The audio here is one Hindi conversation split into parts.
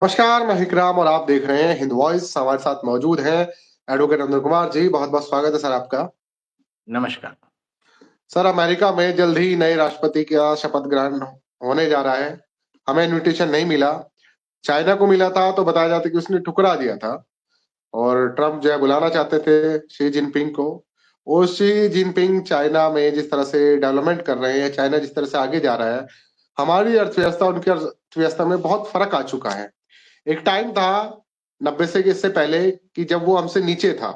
नमस्कार, मैं विक्राम और आप देख रहे हैं हिंद वॉइस। हमारे साथ मौजूद हैं एडवोकेट अंदर कुमार जी। बहुत-बहुत स्वागत है सर आपका। नमस्कार। सर, अमेरिका में जल्द ही नए राष्ट्रपति का शपथ ग्रहण होने जा रहा है। हमें इन्विटेशन नहीं मिला। चाइना को मिला था तो बताया जाता है कि उसने ठुकरा दिया था और ट्रम्प जो है बुलाना चाहते थे शी जिनपिंग को। वो शी जिनपिंग चाइना में जिस तरह से डेवलपमेंट कर रहे हैं, चाइना जिस तरह से आगे जा रहा है, हमारी अर्थव्यवस्था उनकी अर्थव्यवस्था में बहुत फ़र्क आ चुका है। एक टाइम था 90 से इससे पहले कि जब वो हमसे नीचे था।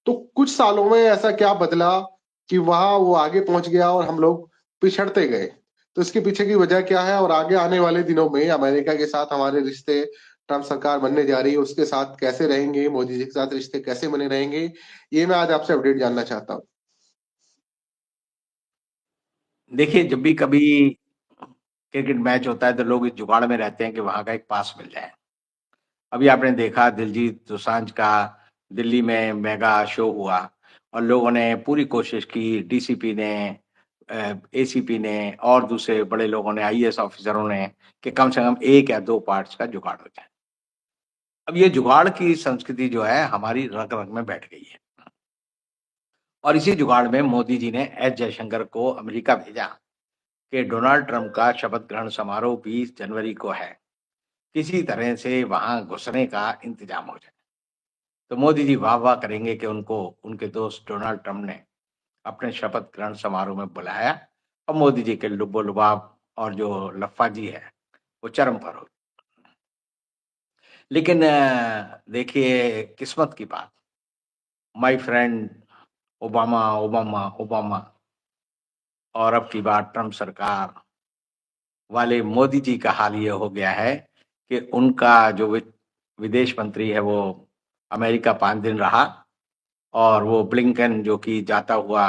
तो कुछ सालों में ऐसा क्या बदला कि वहाँ वो आगे पहुँच गया और हम लोग पिछड़ते गए? तो इसके पीछे की वजह क्या है और आगे आने वाले दिनों में अमेरिका के साथ हमारे रिश्ते ट्रम्प सरकार बनने जा रही है, उसके साथ कैसे रहेंगे? मोदी जी के साथ रिश्ते कैसे बने रहेंगे? ये मैं आज आपसे अपडेट जानना चाहता हूँ। देखिए, जब भी कभी क्रिकेट मैच होता है तो लोग इस जुगाड़ में रहते हैं कि वहाँ का एक पास मिल जाए। अभी आपने देखा दिलजीत दोसांझ का दिल्ली में मेगा शो हुआ और लोगों ने पूरी कोशिश की, डीसीपी ने, एसीपी ने और दूसरे बड़े लोगों ने, आईएएस ऑफिसरों ने, कि कम से कम 1 या 2 पार्ट्स का जुगाड़ हो जाए। अब ये जुगाड़ की संस्कृति जो है हमारी रग-रग में बैठ गई है और इसी जुगाड़ में मोदी जी ने एस जयशंकर को अमेरिका भेजा कि डोनाल्ड ट्रंप का शपथ ग्रहण समारोह 20 जनवरी को है। किसी तरह से वहां घुसने का इंतजाम हो जाए। तो मोदी जी वाह-वाह करेंगे कि उनको उनके दोस्त डोनाल्ड ट्रंप ने अपने शपथ ग्रहण समारोह में बुलाया और मोदी जी के लुब्बो-लुभाव और जो लफ्फाजी है, वो चरम पर हो। लेकिन देखिए किस्मत की बात, my friend Obama, Obama, Obama और अब की बार ट्रंप सरकार वाले मोदी जी का हाल ये हो गया है कि उनका जो विदेश मंत्री है वो अमेरिका 5 दिन रहा और वो ब्लिंकन जो कि जाता हुआ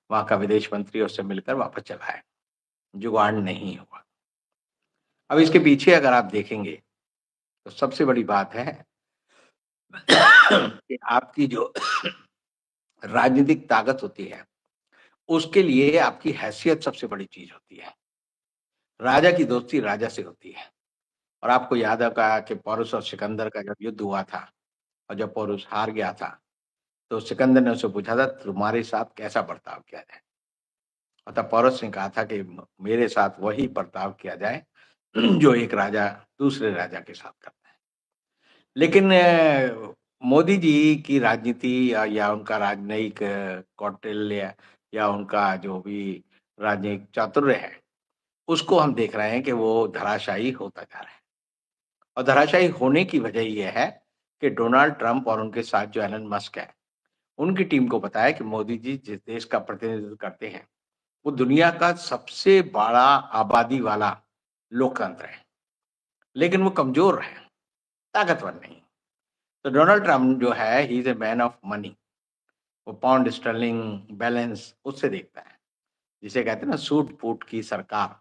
वहाँ का विदेश मंत्री उससे मिलकर वापस चला है। जुगाड़ नहीं हुआ। अब इसके पीछे अगर आप देखेंगे तो सबसे बड़ी बात है कि आपकी जो राजनीतिक ताकत होती है, उसके लिए आपकी हैसियत सबसे बड़ी चीज़ होती है। राजा की दोस्ती राजा से होती है और आपको याद होगा कि पोरस और सिकंदर का जब युद्ध हुआ था और जब पोरस हार गया था, तो सिकंदर ने उससे पूछा था तुम्हारे साथ कैसा बर्ताव किया जाए? और तब पोरस ने कहा था कि मेरे साथ वही बर्ताव किया जाए जो एक राजा दूसरे राजा के साथ करता है। लेकिन मोदी जी की राजनीति या उनका राजनयिक कौटिल्य या उनका जो भी राजनयिक चातुर्य है, उसको हम देख रहे हैं कि वो धराशायी होता जा रहा है। और धराशायी होने की वजह ये है कि डोनाल्ड ट्रंप और उनके साथ जो एलन मस्क है, उनकी टीम को पता है कि मोदी जी जिस देश का प्रतिनिधित्व करते हैं, वो दुनिया का सबसे बड़ा आबादी वाला लोकतंत्र है, लेकिन वो कमज़ोर है, ताकतवर नहीं। तो डोनाल्ड ट्रंप जो है he is a man of money. वो पाउंड स्टर्लिंग बैलेंस उससे देखता है, जिसे कहते हैं ना सूट-बूट की सरकार।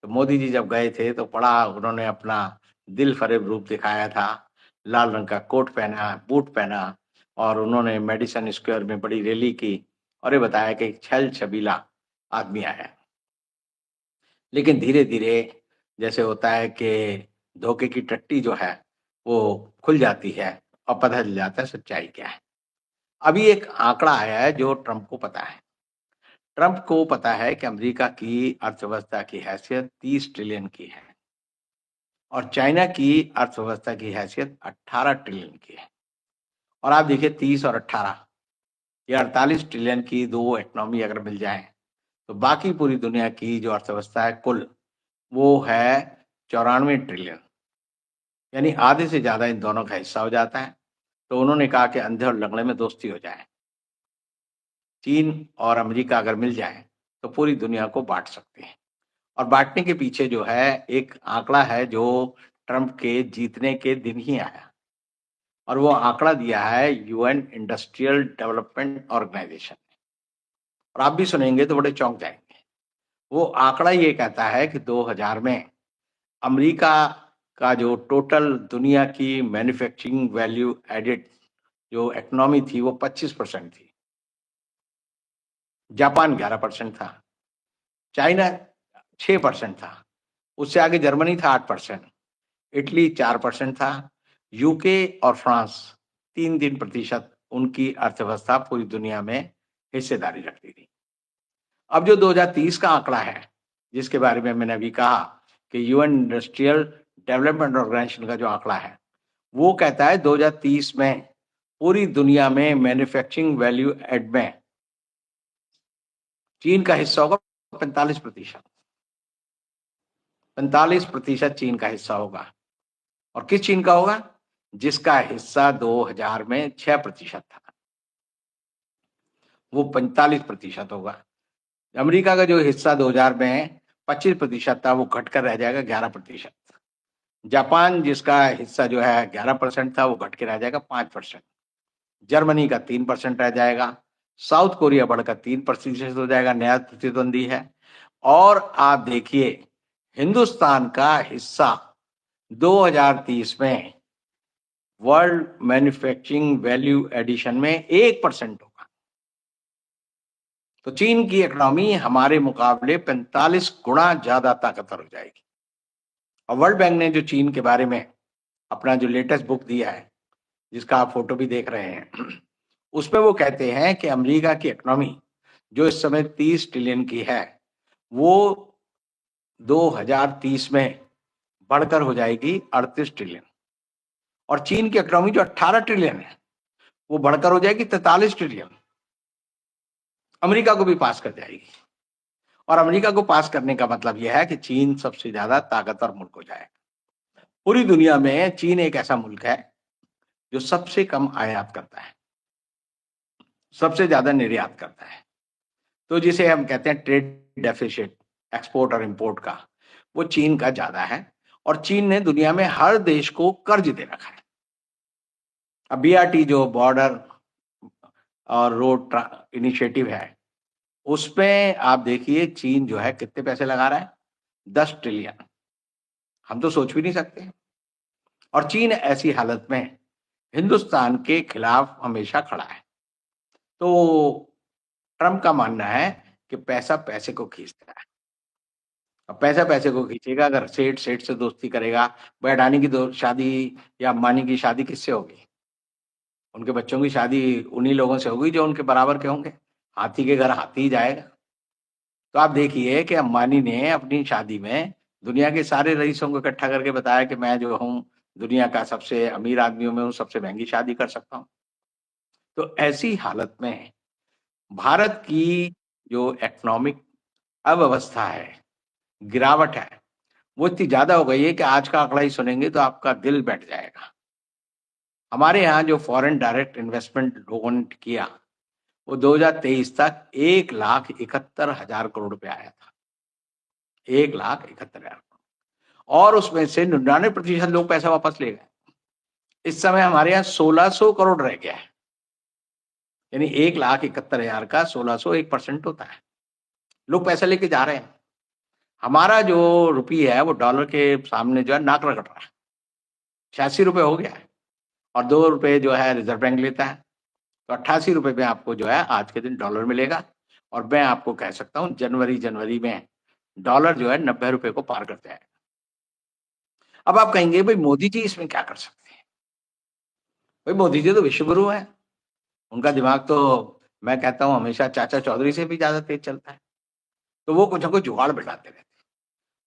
तो मोदी जी जब गए थे तो बड़ा उन्होंने अपना दिल-फरेब रूप दिखाया था। लाल रंग का कोट पहना, बूट पहना और उन्होंने मेडिसन स्क्वायर में बड़ी रैली की और ये बताया कि एक छल-छबीला आदमी आया है। लेकिन धीरे-धीरे जैसे होता है कि धोखे की टट्टी जो है, वो खुल जाती है और पता चल जाता है सच्चाई क्या है। अभी एक आंकड़ा आया है जो ट्रंप को पता है। ट्रंप को पता है कि अमेरिका की अर्थव्यवस्था की हैसियत 30 ट्रिलियन की है और चाइना की अर्थव्यवस्था की हैसियत 18 ट्रिलियन की है। और आप देखिए 30 और 18 ये 48 ट्रिलियन की 2 इकोनॉमी अगर मिल जाएँ, तो बाकी पूरी दुनिया की जो अर्थव्यवस्था है कुल, वो है 94 ट्रिलियन। यानी आधे से ज़्यादा इन दोनों का हिस्सा हो जाता है। तो उन्होंने कहा कि अंधे और लंगड़े में दोस्ती हो जाए। चीन और अमेरिका अगर मिल जाएँ, तो पूरी दुनिया को बाँट सकते हैं। और बाँटने के पीछे जो है एक आंकड़ा है जो ट्रंप के जीतने के दिन ही आया और वो आंकड़ा दिया है यूएन इंडस्ट्रियल डेवलपमेंट ऑर्गेनाइजेशन ने। और आप भी सुनेंगे तो बड़े चौंक जाएँगे। वो आंकड़ा ये कहता है कि 2000 में अमेरिका का जो टोटल दुनिया की मैन्युफैक्चरिंग वैल्यू एडेड जो इकोनॉमी थी वो 25% थी। जापान 11% था। चाइना 6% था। उससे आगे जर्मनी था 8%। इटली 4% था, यूके और फ्रांस 3-3% उनकी अर्थव्यवस्था पूरी दुनिया में हिस्सेदारी रखती थी। अब जो 2030 का आंकड़ा है, जिसके बारे में मैंने अभी कहा कि यूएन इंडस्ट्रियल डेवलपमेंट ऑर्गेनाइजेशन का जो आंकड़ा है, वो कहता है 2030 में पूरी दुनिया में मैन्युफैक्चरिंग वैल्यू एड में चीन का हिस्सा होगा 45%। 45% चीन का हिस्सा होगा। और किस चीन का होगा? जिसका हिस्सा 2000 में 6% था, वो 45% होगा। अमेरिका का जो हिस्सा 2000 में 25% था, वो घटकर रह जाएगा 11%। जापान जिसका हिस्सा जो है 11% था, वो घट के रह जाएगा 5%। जर्मनी का 3% रह जाएगा। साउथ कोरिया बढ़कर 3% हो जाएगा, नया प्रतिद्वंदी है। और आप देखिए हिंदुस्तान का हिस्सा 2030 में वर्ल्ड मैन्युफैक्चरिंग वैल्यू एडिशन में 1% होगा। तो चीन की इकोनॉमी हमारे मुकाबले 45 गुना ज्यादा ताकतवर हो जाएगी। और वर्ल्ड बैंक ने जो चीन के बारे में अपना जो लेटेस्ट बुक दिया है, जिसका आप फोटो भी देख रहे हैं, उसमें वो कहते हैं कि अमेरिका की इकोनॉमी जो इस समय 30 ट्रिलियन की है, वो 2030 में बढ़कर हो जाएगी 38 ट्रिलियन। और चीन की इकोनॉमी जो 18 ट्रिलियन है, वो बढ़कर हो जाएगी 43 ट्रिलियन। अमेरिका को भी पास कर जाएगी। और अमेरिका को पास करने का मतलब यह है कि चीन सबसे ज्यादा ताकतवर मुल्क हो जाएगा। पूरी दुनिया में चीन एक ऐसा मुल्क है जो सबसे कम आयात करता है, सबसे ज्यादा निर्यात करता है। तो जिसे हम कहते हैं ट्रेड डेफिसिट, एक्सपोर्ट और इंपोर्ट का, वो चीन का ज्यादा है। और चीन ने दुनिया में हर देश को कर्ज दे रखा है। अब बीआरटी जो बॉर्डर और रोड इनिशिएटिव है, उसमें आप देखिए चीन जो है कितने पैसे लगा रहा है, 10 ट्रिलियन। हम तो सोच भी नहीं सकते। और चीन ऐसी हालत में हिंदुस्तान के खिलाफ हमेशा खड़ा है। तो ट्रंप का मानना है कि पैसा पैसे को खींचता है। अब पैसा पैसे को खींचेगा। अगर सेठ सेठ से दोस्ती करेगा, भाई अडानी की शादी या अंबानी की शादी किससे होगी? उनके बच्चों की शादी उन्हीं लोगों से होगी जो उनके बराबर के होंगे। हाथी के घर हाथी ही जाएगा। तो आप देखिए कि अंबानी ने अपनी शादी में दुनिया के सारे रईसों को इकट्ठा करके बताया कि मैं जो हूँ दुनिया का सबसे अमीर आदमियों में हूँ, सबसे महंगी शादी कर सकता हूँ। तो ऐसी हालत में भारत की जो इकोनॉमिक अव्यवस्था है, गिरावट है, वो इतनी ज्यादा हो गई है कि आज का आंकड़ा ही सुनेंगे तो आपका दिल बैठ जाएगा। हमारे यहाँ जो फॉरेन डायरेक्ट इन्वेस्टमेंट लोगों ने किया, वो 2023 तक 1,71,000 करोड़ रुपया आया था। 1,71,000। और उसमें से 99% लोग पैसा वापस ले गए। इस समय हमारे यहाँ 1,600 करोड़ रह गया है। यानी 1,71,000 का 1,600 1% होता है। लोग पैसा लेके जा रहे हैं। हमारा जो रुपी है वो डॉलर के सामने जो है नाक रगड़ रहा है। 86 रुपए हो गया है। और 2 रुपए जो है रिजर्व बैंक लेता है। तो 88 रुपए में आपको जो है आज के दिन डॉलर मिलेगा। और मैं आपको कह सकता हूँ जनवरी में डॉलर जो है 90 रुपए को पार कर जाएगा। अब आप कहेंगे भाई मोदी जी इसमें क्या कर सकते हैं? भाई मोदी जी तो विश्वगुरु है। उनका दिमाग तो मैं कहता हूँ हमेशा चाचा चौधरी से भी ज्यादा तेज चलता है। तो वो कुछ ना कुछ जुगाड़ बिठाते रहते हैं।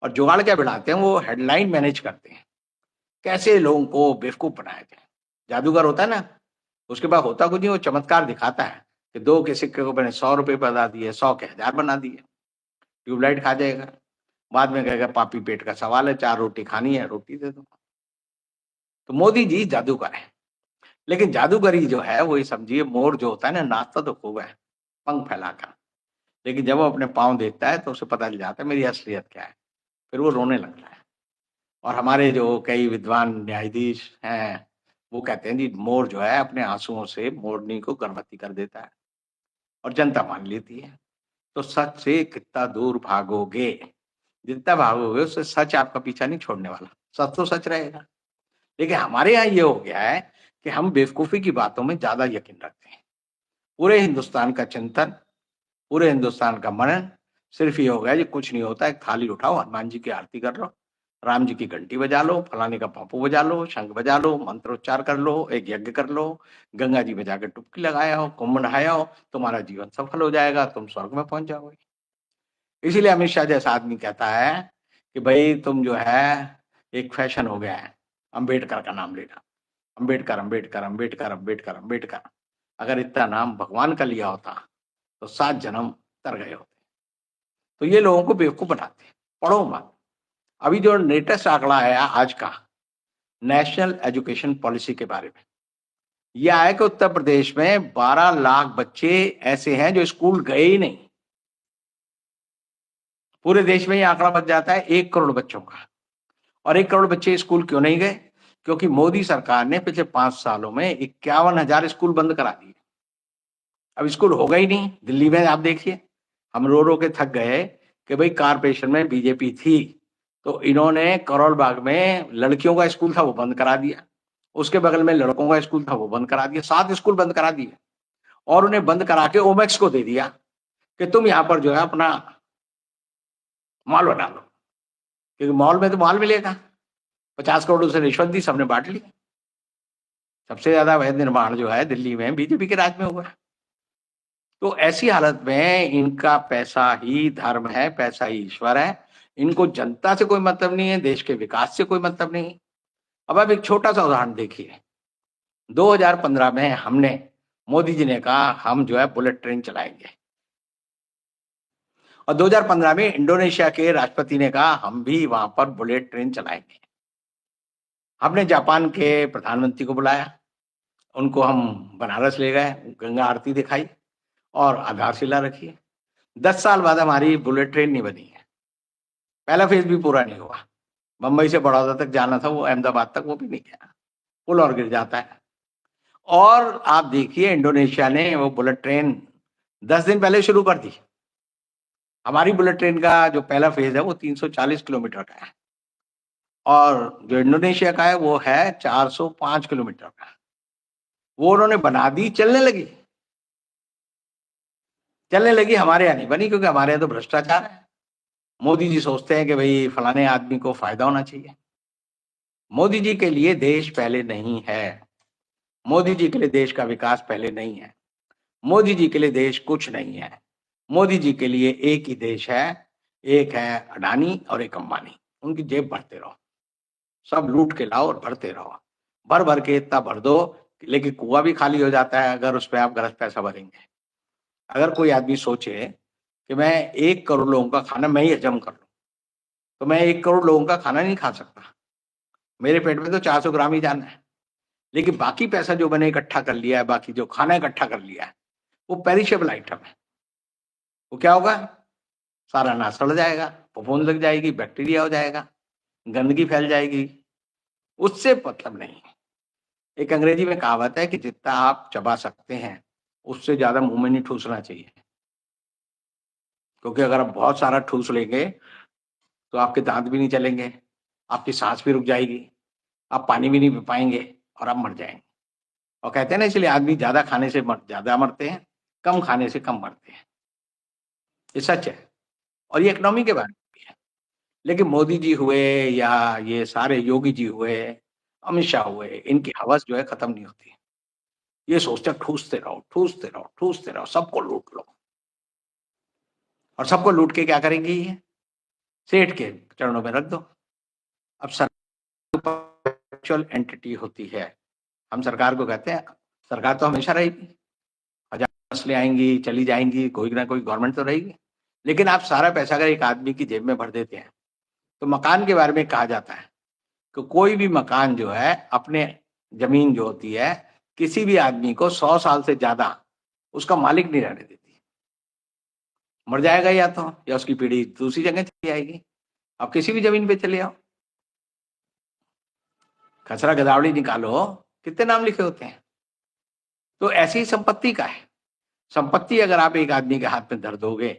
और जुगाड़ क्या बिठाते हैं? वो हेडलाइन मैनेज करते हैं, कैसे लोगों को बेवकूफ बनाया जाए। जादूगर होता है ना, उसके पास होता कुछ नहीं, वो चमत्कार दिखाता है कि 2 के सिक्के को मैंने 100 रुपए बना दिए, 100 के 1000 बना दिए। ट्यूबलाइट खा जाएगा, बाद में कहेगा पापी पेट का सवाल है, 4 रोटी खानी है, रोटी दे दो। तो मोदी जी जादूगर है। लेकिन जादूगरी जो है वो ये समझिए, मोर जो होता है ना, नाचता तो खूब है पंख फैलाकर, लेकिन जब वो अपने पाँव देखता है तो उसे पता चल जाता है मेरी असलियत क्या है। फिर वो रोने लगता है। और हमारे जो कई विद्वान न्यायाधीश हैं, वो कहते हैं जी मोर जो है अपने आंसुओं से मोरनी को गर्भवती कर देता है और जनता मान लेती है। तो सच से कितना दूर भागोगे? जितना भागोगे उससे सच आपका पीछा नहीं छोड़ने वाला। सच तो सच रहेगा। लेकिन हमारे यहाँ ये हो गया है कि हम बेवकूफी की बातों में ज्यादा यकीन रखते हैं। पूरे हिंदुस्तान का चिंतन, पूरे हिंदुस्तान का मनन सिर्फ ये हो गया जी कुछ नहीं होता, एक थाली उठाओ, हनुमान जी की आरती कर लो, राम जी की घंटी बजा लो, फलाने का पापू बजा लो, शंख बजा लो, मंत्रोच्चार कर लो, एक यज्ञ कर लो, गंगा जी में जाकर डुबकी लगाया हो, कुंभ नहाया हो, तुम्हारा जीवन सफल हो जाएगा, तुम स्वर्ग में पहुंच जाओगे। इसीलिए अमित शाह जैसा आदमी कहता है कि भाई तुम जो है, एक फैशन हो गया है अंबेडकर का नाम लेना, अंबेडकर अंबेडकर अंबेडकर अंबेडकर अंबेडकर। अगर इतना नाम भगवान का लिया होता तो 7 जन्म तर गए होते। तो ये लोगों को बेवकूफ बनाते हैं, पढ़ो मत। अभी जो लेटेस्ट आंकड़ा आया आज का नेशनल एजुकेशन पॉलिसी के बारे में, यह आया कि उत्तर प्रदेश में 12 लाख बच्चे ऐसे हैं जो स्कूल गए ही नहीं। पूरे देश में यह आंकड़ा बच जाता है 1 करोड़ बच्चों का। और 1 करोड़ बच्चे स्कूल क्यों नहीं गए? क्योंकि मोदी सरकार ने पिछले 5 सालों में 51,000 स्कूल बंद करा दिए। अब स्कूल होगा ही नहीं। दिल्ली में आप देखिए, हम रो रो के थक गए कि भाई कारपोरेशन में बीजेपी थी तो इन्होंने करोल बाग में लड़कियों का स्कूल था वो बंद करा दिया, उसके बगल में लड़कों का स्कूल था वो बंद करा दिया, 7 स्कूल बंद करा दिए। और उन्हें बंद करा के ओमेक्स को दे दिया कि तुम यहाँ पर जो है अपना मॉल बना लो, क्योंकि मॉल में तो माल मिलेगा। 50 करोड़ से रिश्वत दी, सबने बांट ली। सबसे ज्यादा अवैध निर्माण जो है दिल्ली में बीजेपी के राज में हुआ है। तो ऐसी हालत में इनका पैसा ही धर्म है, पैसा ही ईश्वर है। इनको जनता से कोई मतलब नहीं है, देश के विकास से कोई मतलब नहीं। अब आप एक छोटा सा उदाहरण देखिए। 2015 में हमने, मोदी जी ने कहा हम जो है बुलेट ट्रेन चलाएंगे, और 2015 में इंडोनेशिया के राष्ट्रपति ने कहा हम भी वहां पर बुलेट ट्रेन चलाएंगे। हमने जापान के प्रधानमंत्री को बुलाया, उनको हम बनारस ले गए, गंगा आरती दिखाई और आधारशिला रखी। 10 साल बाद हमारी बुलेट ट्रेन नहीं बनी है, पहला फेज भी पूरा नहीं हुआ। बंबई से बड़ौदा तक जाना था, वो अहमदाबाद तक वो भी नहीं गया, पुल और गिर जाता है। और आप देखिए इंडोनेशिया ने वो बुलेट ट्रेन 10 दिन पहले शुरू कर दी। हमारी बुलेट ट्रेन का जो पहला फेज है वो 340 किलोमीटर का है, और जो इंडोनेशिया का है वो है 405 किलोमीटर का। वो उन्होंने बना दी, चलने लगी, हमारे यहाँ नहीं बनी, क्योंकि हमारे यहाँ तो भ्रष्टाचार है। मोदी जी सोचते हैं कि भाई फलाने आदमी को फायदा होना चाहिए। मोदी जी के लिए देश पहले नहीं है, मोदी जी के लिए देश का विकास पहले नहीं है, मोदी जी के लिए देश कुछ नहीं है। मोदी जी के लिए एक ही देश है, एक है अडानी और एक अंबानी। उनकी जेब भरते रहो, सब लूट के लाओ और भरते रहो, भर भर के इतना भर दो, लेकिन कुआं भी खाली हो जाता है अगर उस पर आप गलत पैसा भरेंगे। अगर कोई आदमी सोचे कि मैं 1 करोड़ लोगों का खाना मैं ही हजम कर लूं, तो मैं 1 करोड़ लोगों का खाना नहीं खा सकता। मेरे पेट में तो 400 ग्राम ही जाना है, लेकिन बाकी पैसा जो मैंने इकट्ठा कर लिया है, बाकी जो खाना इकट्ठा कर लिया है, वो पेरिशेबल आइटम है। वो क्या होगा? सारा अनाज सड़ जाएगा, फफूंद लग जाएगी, बैक्टीरिया हो जाएगा, गंदगी फैल जाएगी, उससे मतलब नहीं है। एक अंग्रेजी में कहावत है कि जितना आप चबा सकते हैं उससे ज्यादा मुंह में नहीं ठूसना चाहिए, क्योंकि अगर आप बहुत सारा ठूस लेंगे तो आपके दांत भी नहीं चलेंगे, आपकी सांस भी रुक जाएगी, आप पानी भी नहीं पी पाएंगे और आप मर जाएंगे। और कहते हैं ना, इसलिए आदमी ज्यादा खाने से ज्यादा मरते हैं, कम खाने से कम मरते हैं। ये सच है, और ये इकोनॉमी के बारे में भी है। लेकिन मोदी जी हुए या ये सारे योगी जी हुए, अमित शाह हुए, इनकी हवस जो है खत्म नहीं होती। ये सोचते हैं ठूसते रहो, ठूसते रहो, ठूसते रहो, सबको लूट लो। और सबको लूट के क्या करेंगे? ये सेठ के चरणों में रख दो। अब सरकार एंटिटी होती है, हम सरकार को कहते हैं, सरकार तो हमेशा रहेगी, हजार नस्लें आएंगी चली जाएंगी, कोई ना कोई गवर्नमेंट तो रहेगी। लेकिन आप सारा पैसा अगर एक आदमी की जेब में भर देते हैं, तो मकान के बारे में कहा जाता है कि कोई भी मकान जो है, अपने जमीन जो होती है, किसी भी आदमी को 100 साल से ज्यादा उसका मालिक नहीं रहने देती। मर जाएगा या उसकी पीढ़ी दूसरी जगह चली जाएगी। आप किसी भी जमीन पे चले आओ, खसरा गदावड़ी निकालो, कितने नाम लिखे होते हैं। तो ऐसी संपत्ति का है। संपत्ति अगर आप एक आदमी के हाथ में धर दोगे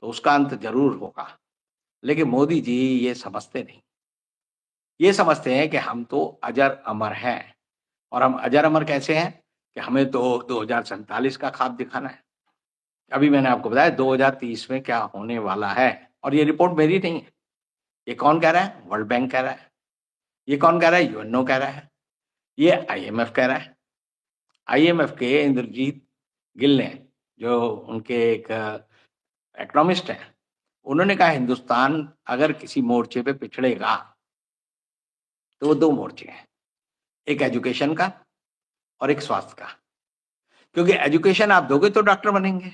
तो उसका अंत जरूर होगा। लेकिन मोदी जी ये समझते नहीं। ये समझते हैं कि हम तो अजर अमर हैं, और हम अजर अमर कैसे हैं कि हमें तो 2047 का ख्वाब दिखाना है। अभी मैंने आपको बताया 2030 में क्या होने वाला है, और ये रिपोर्ट मेरी नहीं है, ये कौन कह रहा है? वर्ल्ड बैंक कह रहा है। ये कौन कह रहा है? यूएनओ कह रहा है। ये आईएमएफ कह रहा है। आईएमएफ के इंद्रजीत गिल ने, जो उनके एक इकोनॉमिस्ट हैं, उन्होंने कहा हिंदुस्तान अगर किसी मोर्चे पे पिछड़ेगा तो वो 2 मोर्चे हैं, एक एजुकेशन का और एक स्वास्थ्य का। क्योंकि एजुकेशन आप दोगे तो डॉक्टर बनेंगे,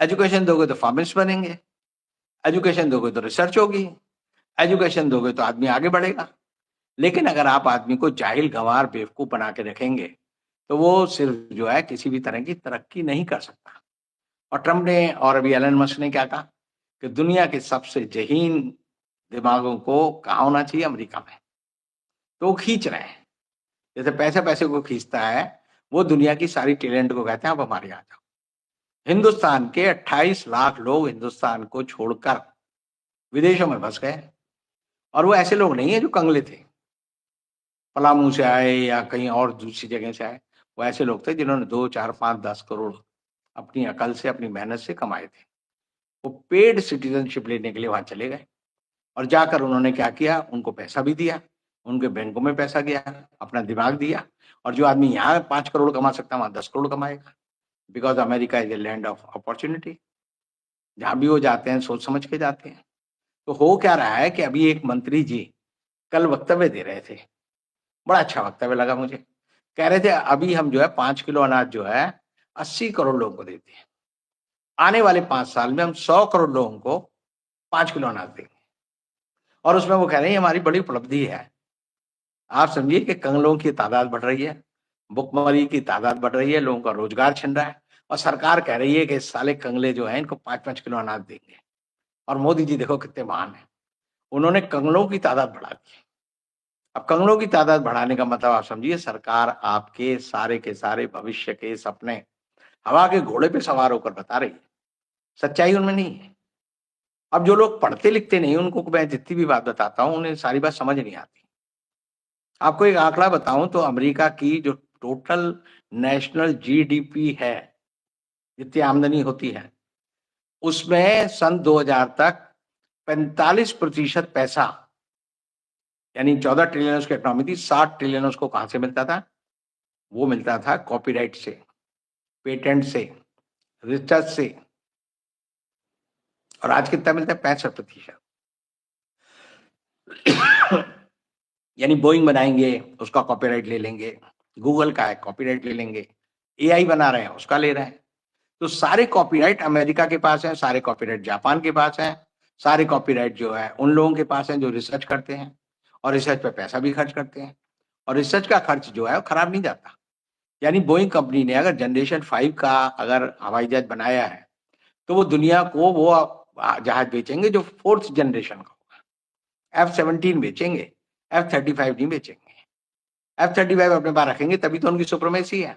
एजुकेशन दोगे तो फार्मासिस्ट बनेंगे, एजुकेशन दोगे तो रिसर्च होगी, एजुकेशन दोगे तो आदमी आगे बढ़ेगा। लेकिन अगर आप आदमी को जाहिल, गंवार, बेवकूफ बना के रखेंगे तो वो सिर्फ जो है किसी भी तरह की तरक्की नहीं कर सकता। और ट्रम्प ने और अभी एलन मस्क ने क्या कहा कि दुनिया के सबसे ज़हीन दिमागों को कहाँ होना चाहिए? अमेरिका में। तो वो खींच रहे हैं। जैसे पैसा पैसे को खींचता है, वो दुनिया की सारी टैलेंट को कहते हैं आप हमारे यहाँ आ जाओ। हिंदुस्तान के 28 लाख लोग हिंदुस्तान को छोड़कर विदेशों में बस गए, और वो ऐसे लोग नहीं है जो कंगले थे, पलामू से आए या कहीं और दूसरी जगह से आए। वो ऐसे लोग थे जिन्होंने 2, 4, 5, 10 करोड़ अपनी अकल से, अपनी मेहनत से कमाए थे। वो पेड सिटीजनशिप लेने के लिए वहां चले गए, और जाकर उन्होंने क्या किया? उनको पैसा भी दिया, उनके बैंकों में पैसा गया, अपना दिमाग दिया, और जो आदमी यहाँ 5 करोड़ कमा सकता है वहां 10 करोड़ कमाएगा। Because America is a land of opportunity. जहां भी वो जाते हैं सोच समझ के जाते हैं। तो हो क्या रहा है कि अभी एक मंत्री जी कल वक्तव्य दे रहे थे, बड़ा अच्छा वक्तव्य लगा मुझे। कह रहे थे अभी हम जो है 5 किलो अनाज जो है 80 करोड़ लोगों को देते हैं, आने वाले 5 साल में हम 100 करोड़ लोगों को 5 किलो अनाज देंगे। और उसमें वो कह रहे हैं हमारी बड़ी उपलब्धि है। आप समझिए कि कंगलों की तादाद बढ़ रही है, भुखमरी की तादाद बढ़ रही है, लोगों का रोजगार छिन रहा है, और सरकार कह रही है कि साले कंगले जो हैं इनको 5-5 किलो अनाज देंगे। और मोदी जी देखो कितने महान हैं, उन्होंने कंगलों की तादाद बढ़ा दी। अब कंगलों की तादाद बढ़ाने का मतलब आप समझिए सरकार आपके सारे के सारे भविष्य के सपने हवा के घोड़े पे सवार होकर बता रही है, सच्चाई उनमें नहीं है। अब जो लोग पढ़ते लिखते नहीं, उनको मैं जितनी भी बात बताता हूँ उन्हें सारी बात समझ नहीं आती। आपको एक आंकड़ा बताऊं तो अमेरिका की जो टोटल नेशनल जीडीपी है, जितनी आमदनी होती है, उसमें सन 2000 तक 45% पैसा, यानी 14 ट्रिलियन उसकी इकोनॉमी थी, 60 ट्रिलियन उसको कहां से मिलता था? वो मिलता था कॉपीराइट से, पेटेंट से, रिसर्च से। और आज कितना मिलता है? 65%। यानी बोइंग बनाएंगे उसका कॉपीराइट ले लेंगे, गूगल का है कॉपीराइट ले लेंगे, एआई बना रहे हैं उसका ले रहे हैं। तो सारे कॉपीराइट अमेरिका के पास है, सारे कॉपीराइट जापान के पास है, सारे कॉपीराइट जो है उन लोगों के पास है जो रिसर्च करते हैं, और रिसर्च पे पैसा भी खर्च करते हैं, और रिसर्च का खर्च जो है वो खराब नहीं जाता। यानी बोइंग कंपनी ने अगर जनरेशन 5 का अगर हवाई जहाज बनाया है, तो वो दुनिया को वो जहाज बेचेंगे जो 4th जनरेशन का होगा। F-17 बेचेंगे, F-35 नहीं बेचेंगे। F-35 अपने पास रखेंगे तभी तो उनकी सुप्रीमेसी है।